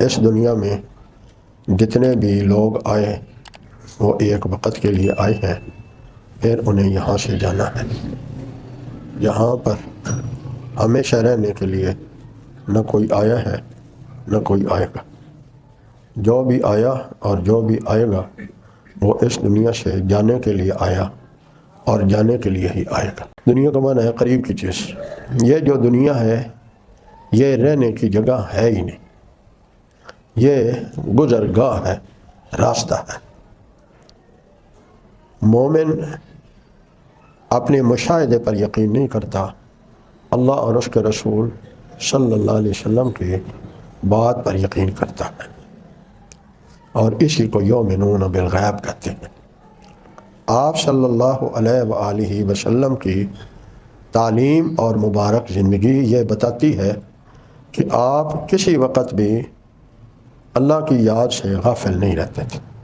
اس دنیا میں جتنے بھی لوگ آئے وہ ایک وقت کے لیے آئے ہیں، پھر انہیں یہاں سے جانا ہے۔ یہاں پر ہمیشہ رہنے کے لیے نہ کوئی آیا ہے نہ کوئی آئے گا۔ جو بھی آیا اور جو بھی آئے گا وہ اس دنیا سے جانے کے لیے آیا اور جانے کے لیے ہی آئے گا۔ دنیا کا معنی ہے قریب کی چیز۔ یہ جو دنیا ہے یہ رہنے کی جگہ ہے ہی نہیں، یہ گزرگاہ ہے، راستہ ہے۔ مومن اپنے مشاہدے پر یقین نہیں کرتا، اللہ اور اس کے رسول صلی اللہ علیہ وسلم کی بات پر یقین کرتا ہے، اور اسی کو یؤمنون بالغیب کہتے ہیں۔ آپ صلی اللہ علیہ وآلہ وسلم کی تعلیم اور مبارک زندگی یہ بتاتی ہے کہ آپ کسی وقت بھی اللہ کی یاد سے غافل نہیں رہتے تھے۔